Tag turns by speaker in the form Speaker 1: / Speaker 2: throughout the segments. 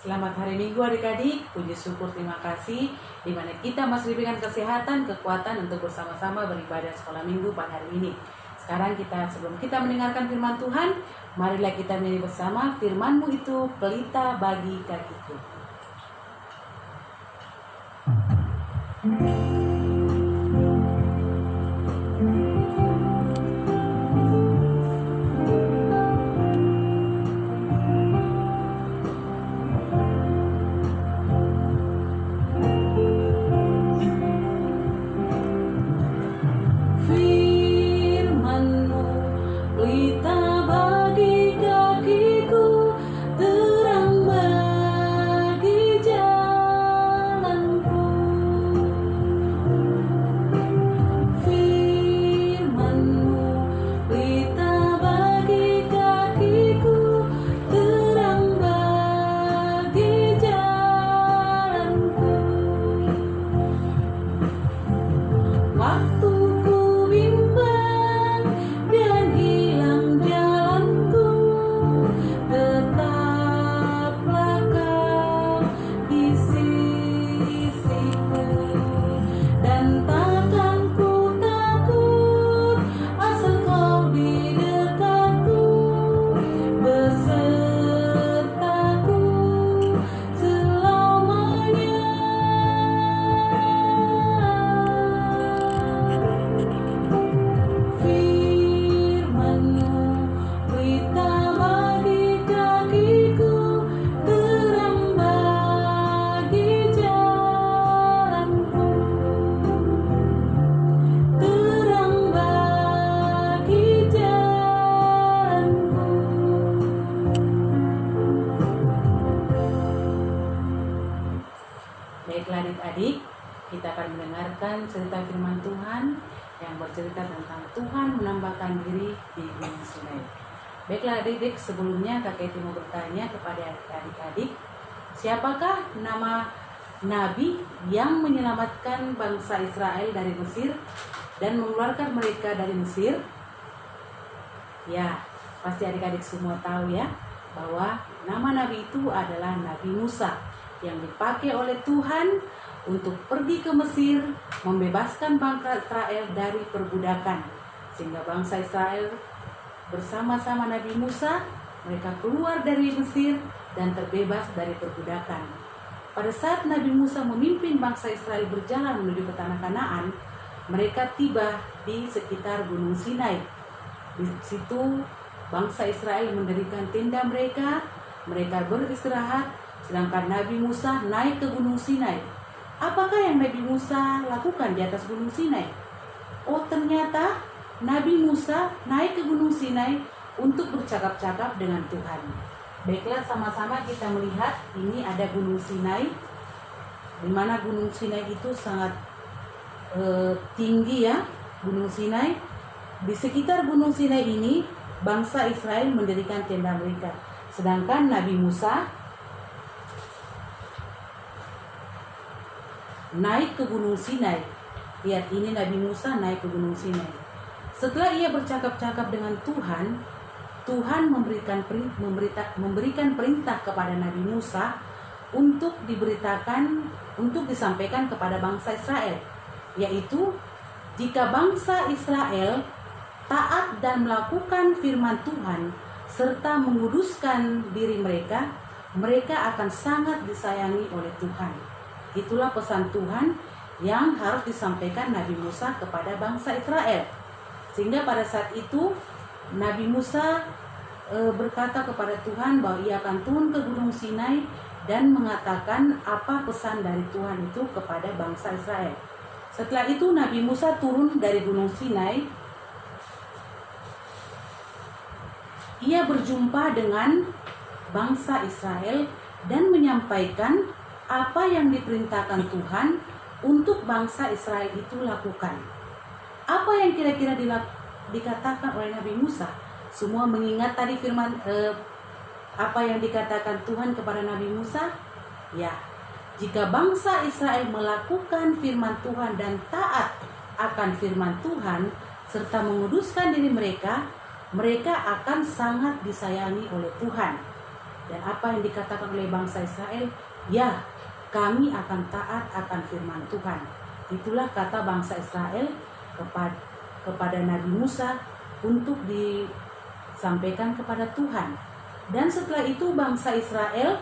Speaker 1: Selamat hari Minggu adik-adik, puji syukur terima kasih di mana kita masih diberikan kesehatan, kekuatan untuk bersama-sama beribadah sekolah minggu pada hari ini. Sekarang sebelum kita mendengarkan firman Tuhan, marilah kita menyanyi bersama, firman-Mu itu pelita bagi kakiku. Baiklah adik-adik, kita akan mendengarkan cerita firman Tuhan yang bercerita tentang Tuhan menampakkan diri di Gunung Sinai. Baiklah adik-adik, sebelumnya Kakek mau bertanya kepada adik-adik, siapakah nama Nabi yang menyelamatkan bangsa Israel dari Mesir dan mengeluarkan mereka dari Mesir? Ya, pasti adik-adik semua tahu ya, bahwa nama Nabi itu adalah Nabi Musa, yang dipakai oleh Tuhan untuk pergi ke Mesir, membebaskan bangsa Israel dari perbudakan. Sehingga bangsa Israel bersama-sama Nabi Musa, mereka keluar dari Mesir dan terbebas dari perbudakan. Pada saat Nabi Musa memimpin bangsa Israel berjalan menuju ke tanah Kanaan, mereka tiba di sekitar Gunung Sinai. Di situ bangsa Israel mendirikan tenda mereka beristirahat, sedangkan Nabi Musa naik ke Gunung Sinai. Apakah yang Nabi Musa lakukan di atas Gunung Sinai? Oh, ternyata Nabi Musa naik ke Gunung Sinai untuk bercakap-cakap dengan Tuhan. Baiklah, sama-sama kita melihat ini ada Gunung Sinai, di mana Gunung Sinai itu sangat tinggi ya, Gunung Sinai. Di sekitar Gunung Sinai ini bangsa Israel mendirikan tenda mereka, sedangkan Nabi Musa naik ke Gunung Sinai. Lihat, ini Nabi Musa naik ke Gunung Sinai. Setelah ia bercakap-cakap dengan Tuhan, Tuhan memberikan perintah kepada Nabi Musa untuk disampaikan kepada bangsa Israel, yaitu jika bangsa Israel taat dan melakukan firman Tuhan serta menguduskan diri mereka, mereka akan sangat disayangi oleh Tuhan. Itulah pesan Tuhan yang harus disampaikan Nabi Musa kepada bangsa Israel. Sehingga pada saat itu Nabi Musa berkata kepada Tuhan bahwa ia akan turun ke Gunung Sinai dan mengatakan apa pesan dari Tuhan itu kepada bangsa Israel. Setelah itu Nabi Musa turun dari Gunung Sinai. Ia berjumpa dengan bangsa Israel dan menyampaikan apa yang diperintahkan Tuhan untuk bangsa Israel itu lakukan. Apa yang kira-kira dikatakan oleh Nabi Musa? Semua mengingat tadi firman apa yang dikatakan Tuhan kepada Nabi Musa? Ya, jika bangsa Israel melakukan firman Tuhan dan taat akan firman Tuhan serta menguduskan diri mereka, mereka akan sangat disayangi oleh Tuhan. Dan apa yang dikatakan oleh bangsa Israel, ya, kami akan taat akan firman Tuhan. Itulah kata bangsa Israel kepada Nabi Musa untuk disampaikan kepada Tuhan. Dan setelah itu bangsa Israel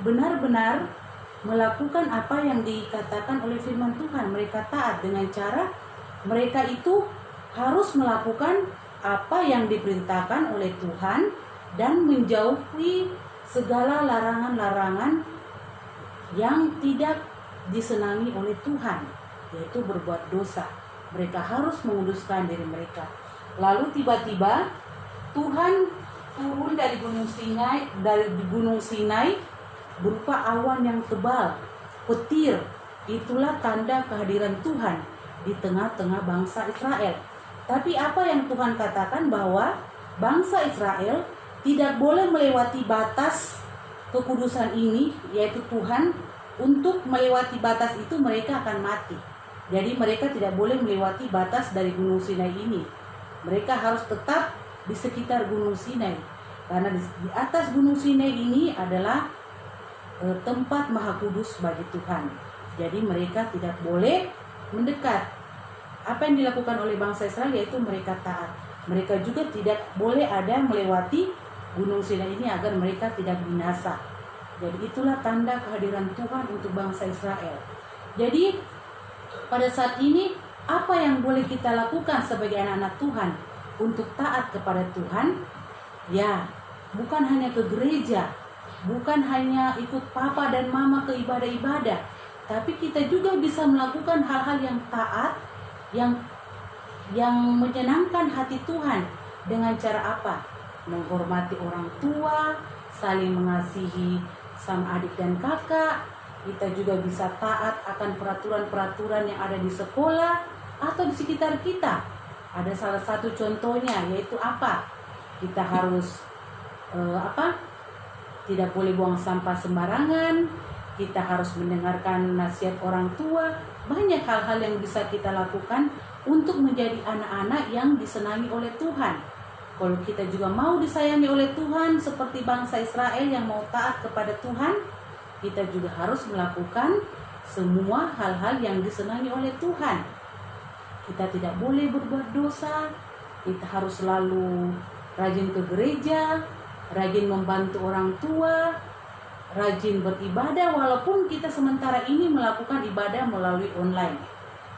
Speaker 1: benar-benar melakukan apa yang dikatakan oleh firman Tuhan. Mereka taat dengan cara mereka itu harus melakukan apa yang diperintahkan oleh Tuhan dan menjauhi segala larangan-larangan yang tidak disenangi oleh Tuhan, yaitu berbuat dosa. Mereka harus menguduskan diri mereka. Lalu tiba-tiba Tuhan turun dari Gunung Sinai berupa awan yang tebal, petir. Itulah tanda kehadiran Tuhan di tengah-tengah bangsa Israel. Tapi apa yang Tuhan katakan, bahwa bangsa Israel tidak boleh melewati batas kekudusan ini, yaitu Tuhan. Untuk melewati batas itu mereka akan mati. Jadi mereka tidak boleh melewati batas dari Gunung Sinai ini. Mereka harus tetap di sekitar Gunung Sinai, karena di atas Gunung Sinai ini adalah tempat maha kudus bagi Tuhan. Jadi mereka tidak boleh mendekat. Apa yang dilakukan oleh bangsa Israel yaitu mereka taat. Mereka juga tidak boleh ada melewati Gunung Sinai ini agar mereka tidak binasa. Jadi itulah tanda kehadiran Tuhan untuk bangsa Israel. Jadi pada saat ini apa yang boleh kita lakukan sebagai anak-anak Tuhan untuk taat kepada Tuhan? Ya, bukan hanya ke gereja, bukan hanya ikut papa dan mama ke ibadah-ibadah, tapi kita juga bisa melakukan hal-hal yang taat, yang menyenangkan hati Tuhan. Dengan cara apa? Menghormati orang tua, saling mengasihi sama adik dan kakak. Kita juga bisa taat akan peraturan-peraturan yang ada di sekolah atau di sekitar kita. Ada salah satu contohnya, yaitu apa? Kita harus tidak boleh buang sampah sembarangan. Kita harus mendengarkan nasihat orang tua. Banyak hal-hal yang bisa kita lakukan untuk menjadi anak-anak yang disenangi oleh Tuhan. Kalau kita juga mau disayangi oleh Tuhan seperti bangsa Israel yang mau taat kepada Tuhan, kita juga harus melakukan semua hal-hal yang disenangi oleh Tuhan. Kita tidak boleh berbuat dosa. Kita harus selalu rajin ke gereja, rajin membantu orang tua, rajin beribadah, walaupun kita sementara ini melakukan ibadah melalui online.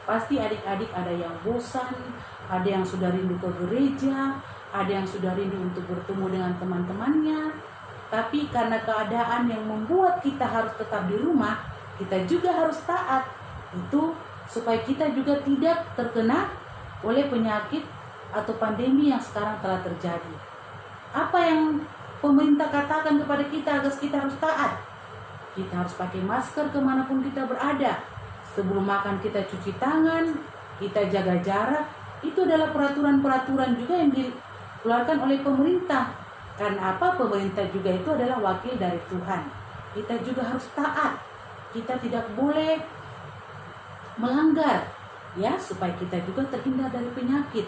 Speaker 1: Pasti adik-adik ada yang bosan, ada yang sudah rindu ke gereja, ada yang sudah rindu untuk bertemu dengan teman-temannya. Tapi karena keadaan yang membuat kita harus tetap di rumah, kita juga harus taat. Itu supaya kita juga tidak terkena oleh penyakit atau pandemi yang sekarang telah terjadi. Apa yang pemerintah katakan kepada kita agar kita harus taat? Kita harus pakai masker kemanapun kita berada. Sebelum makan kita cuci tangan, kita jaga jarak. Itu adalah peraturan-peraturan juga yang dikeluarkan oleh pemerintah. Karena apa? Pemerintah juga itu adalah wakil dari Tuhan. Kita juga harus taat. Kita tidak boleh melanggar, ya, supaya kita juga terhindar dari penyakit.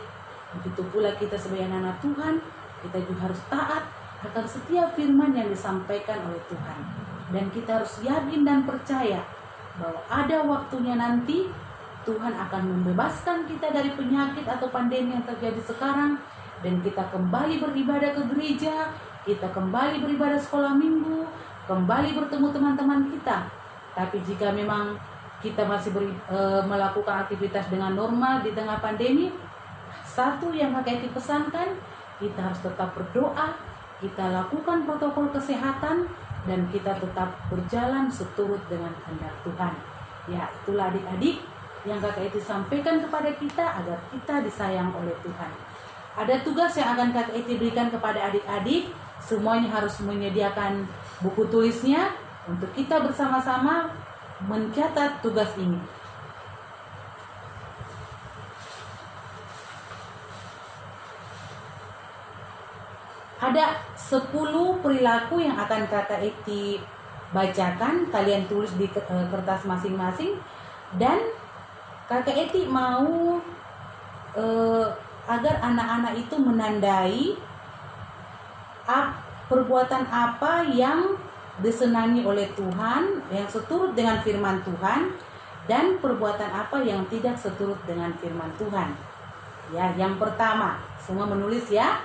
Speaker 1: Begitu pula kita sebagai anak Tuhan, kita juga harus taat akan setiap firman yang disampaikan oleh Tuhan. Dan kita harus yakin dan percaya bahwa ada waktunya nanti Tuhan akan membebaskan kita dari penyakit atau pandemi yang terjadi sekarang. Dan kita kembali beribadah ke gereja, kita kembali beribadah sekolah minggu, kembali bertemu teman-teman kita. Tapi jika memang kita masih melakukan aktivitas dengan normal di tengah pandemi, satu yang Kak Eti pesankan, kita harus tetap berdoa, kita lakukan protokol kesehatan, dan kita tetap berjalan seturut dengan kehendak Tuhan. Ya, itulah adik-adik yang Kak Eti sampaikan kepada kita agar kita disayang oleh Tuhan. Ada tugas yang akan Kak Eti berikan kepada adik-adik. Semuanya harus menyediakan buku tulisnya untuk kita bersama-sama mencatat tugas ini. Ada 10 perilaku yang akan Kak Eti bacakan. Kalian tulis di kertas masing-masing. Dan Kak Eti mau agar anak-anak itu menandai perbuatan apa yang disenangi oleh Tuhan, yang seturut dengan firman Tuhan, dan perbuatan apa yang tidak seturut dengan firman Tuhan. Ya, yang pertama, semua menulis ya.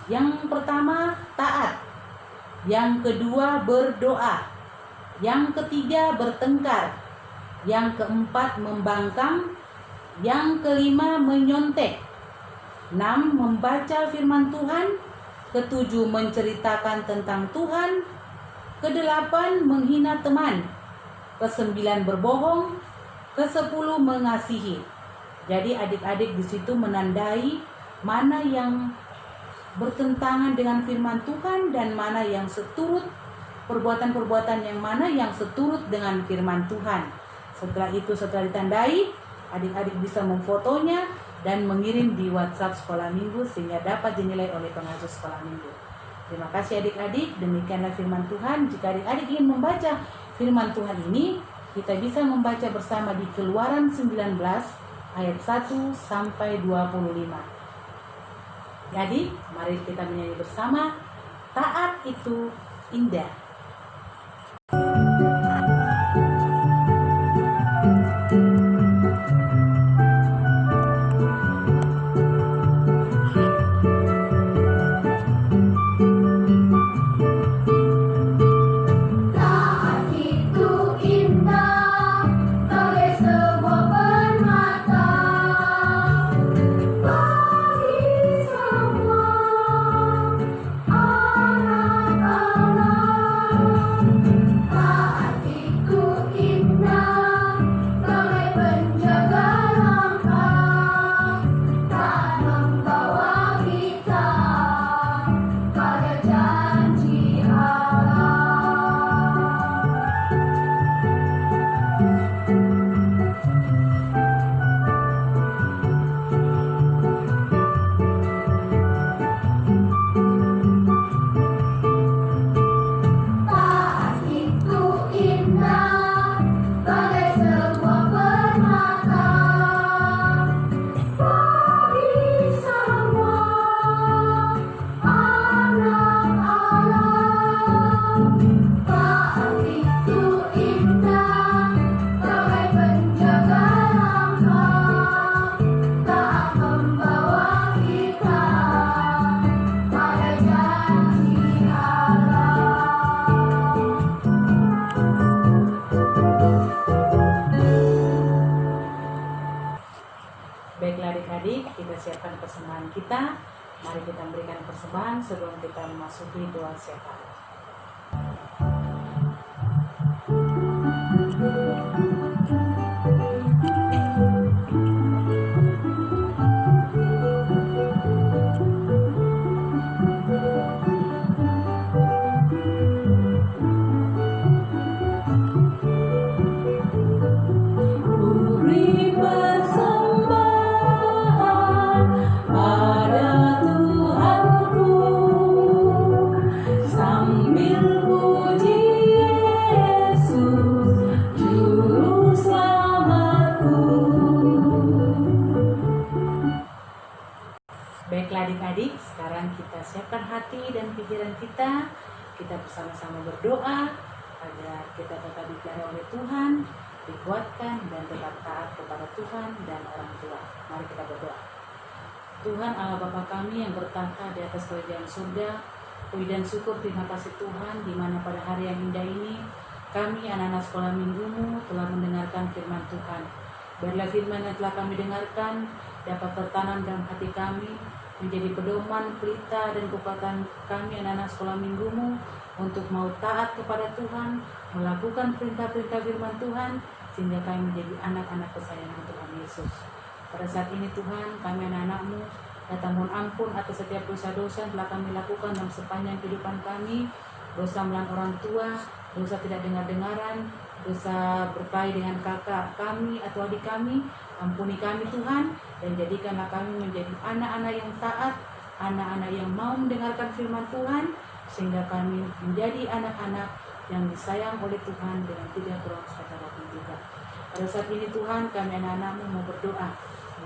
Speaker 1: Yang pertama, taat. Yang kedua, berdoa. Yang ketiga, bertengkar. Yang keempat, membangkang. Yang kelima, menyontek. 6. Membaca firman Tuhan. Ketujuh, menceritakan tentang Tuhan. Kedelapan, menghina teman. Kesembilan, berbohong. Kesepuluh, mengasihi. Jadi adik-adik di situ menandai mana yang bertentangan dengan firman Tuhan dan mana yang seturut, perbuatan-perbuatan yang mana yang seturut dengan firman Tuhan. Setelah itu, setelah ditandai, adik-adik bisa memfotonya dan mengirim di WhatsApp sekolah minggu sehingga dapat dinilai oleh pengasuh sekolah minggu. Terima kasih adik-adik, demikianlah firman Tuhan. Jika adik-adik ingin membaca firman Tuhan ini, kita bisa membaca bersama di Keluaran 19 ayat 1 sampai 25. Jadi, mari kita menyanyi bersama, taat itu indah. Baiklah adik-adik, kita siapkan persembahan kita. Mari kita berikan persembahan sebelum kita memasuki doa syafaat. Baiklah adik-adik, sekarang kita siapkan hati dan pikiran kita. Kita bersama-sama berdoa agar kita tetap dipiara oleh Tuhan, dikuatkan dan tetap taat kepada Tuhan dan orang tua. Mari kita berdoa. Tuhan Allah Bapa kami yang bertahta di atas kerajaan surga, puji dan syukur, terima kasih Tuhan, di mana pada hari yang indah ini kami anak-anak sekolah minggumu telah mendengarkan firman Tuhan. Biarlah firman yang telah kami dengarkan dapat tertanam dalam hati kami, menjadi pedoman, pelita, dan kekuatan kami anak-anak sekolah minggumu untuk mau taat kepada Tuhan, melakukan perintah-perintah firman Tuhan, sehingga kami menjadi anak-anak kesayangan Tuhan Yesus. Pada saat ini Tuhan, kami anak-anak-Mu datang mohon ampun atas setiap dosa-dosa yang telah kami lakukan dalam sepanjang kehidupan kami, dosa melawan orang tua, dosa tidak dengar-dengaran, dosa berkelahi dengan kakak kami atau adik kami. Ampuni kami Tuhan, dan jadikanlah kami menjadi anak-anak yang taat, anak-anak yang mau mendengarkan firman Tuhan, sehingga kami menjadi anak-anak yang disayang oleh Tuhan dengan tidak kurang kata Rabbin juga. Pada saat ini Tuhan, kami anak-anak-Mu mau berdoa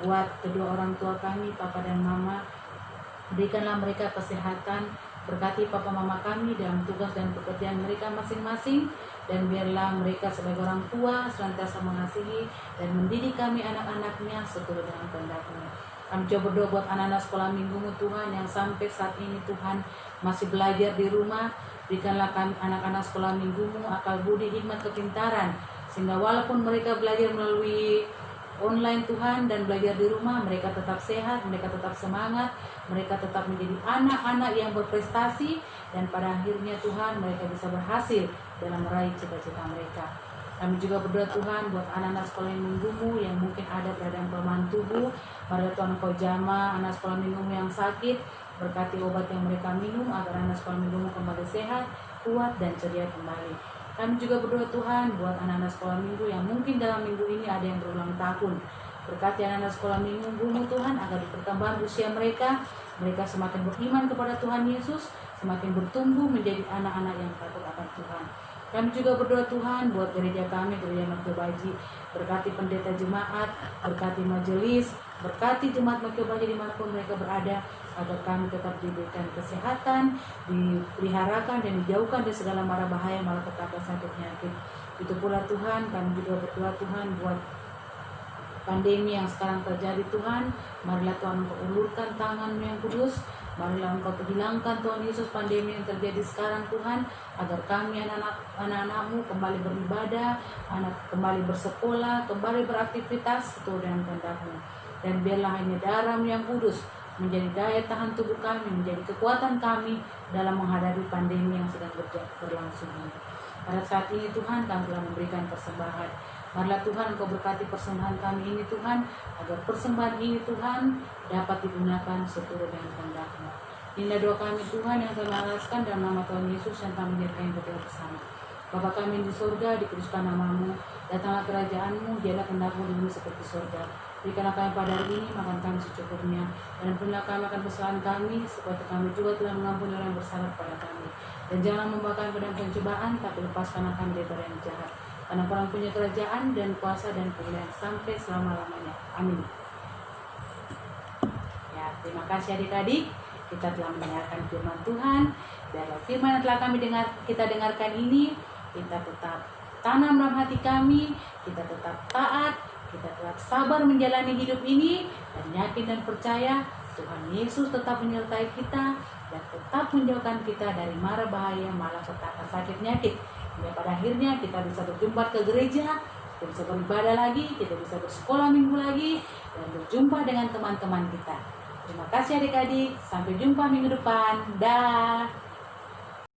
Speaker 1: buat kedua orang tua kami, Papa dan Mama. Berikanlah mereka kesehatan, Berkati papa mama kami dalam tugas dan pekerjaan mereka masing-masing, dan biarlah mereka sebagai orang tua senantiasa mengasihi dan mendidik kami anak-anaknya seturut dengan kehendak-Mu. Kami coba berdoa buat anak-anak sekolah minggumu Tuhan yang sampai saat ini Tuhan masih belajar di rumah. Berikanlah kami anak-anak sekolah minggumu akal budi, hikmat, kepintaran, sehingga walaupun mereka belajar melalui online Tuhan dan belajar di rumah, mereka tetap sehat, mereka tetap semangat, mereka tetap menjadi anak-anak yang berprestasi, dan pada akhirnya Tuhan mereka bisa berhasil dalam meraih cita-cita mereka. Kami juga berdoa Tuhan buat anak-anak sekolah minggumu yang mungkin ada keadaan kelemahan tubuh. Mari Tuhan Engkau jamah anak sekolah minggumu yang sakit, berkati obat yang mereka minum agar anak sekolah minggumu kembali sehat, kuat, dan ceria kembali. Kami juga berdoa Tuhan buat anak-anak sekolah minggu yang mungkin dalam minggu ini ada yang berulang tahun. Berkati anak-anak sekolah minggumu Tuhan agar di pertambahan usia mereka semakin beriman kepada Tuhan Yesus, semakin bertumbuh menjadi anak-anak yang takut akan Tuhan. Kami juga berdoa Tuhan buat gereja kami, gereja Makyo Baji. Berkati pendeta jemaat, berkati majelis, berkati jemaat Makyo Baji dimanapun mereka berada, agar kami tetap diberikan kesehatan, dipeliharakan dan dijauhkan dari segala mara bahaya, malapetaka, sakit, penyakit. Itu pula Tuhan, kami juga berdoa Tuhan buat pandemi yang sekarang terjadi Tuhan. Marilah Tuhan Engkau ulurkan tangan-Mu yang kudus. Marilah Engkau hilangkan Tuhan Yesus pandemi yang terjadi sekarang Tuhan, agar kami anak-anak-Mu kembali beribadah, kembali bersekolah, kembali beraktivitas seturut dengan kehendak-Mu. Dan biarlah hanya darah-Mu yang kudus menjadi daya tahan tubuh kami, menjadi kekuatan kami dalam menghadapi pandemi yang sedang berlangsung ini. Pada saat ini Tuhan, kami telah memberikan persembahan. Marilah Tuhan Engkau berkati persembahan kami ini Tuhan, agar persembahan ini Tuhan dapat digunakan seturut dengan kehendak-Mu. Inilah doa kami Tuhan yang kami alaskan dalam nama Tuhan Yesus yang kami nyatakan berdoa bersama. Bapa kami di surga, dikuduskan nama-Mu, datanglah kerajaan-Mu, jadilah kehendak-Mu di bumi seperti surga. Berikanlah kami pada hari ini makan kami secukupnya, dan ampunilah kami akan kesalahan kami, seperti kami juga telah mengampuni orang yang bersalah kepada kami. Dan jangan membawa kami ke dalam pencobaan, tapi lepaskanlah kami daripada yang jahat. Karena Engkau punya kerajaan dan kuasa dan kemuliaan sampai selama-lamanya. Amin. Ya, terima kasih adik-adik. Kita telah mendengarkan firman Tuhan. Biarlah firman yang telah kita dengarkan ini, kita tetap tanam dalam hati kami, kita tetap taat, kita tetap sabar menjalani hidup ini, dan yakin dan percaya Tuhan Yesus tetap menyertai kita dan tetap menjauhkan kita dari mara bahaya, malapetaka, sakit, penyakit. Ya, pada akhirnya kita bisa berjumpa ke gereja, kita bisa beribadah lagi, kita bisa bersekolah minggu lagi, dan berjumpa dengan teman-teman kita. Terima kasih adik-adik, sampai jumpa minggu depan. Dah.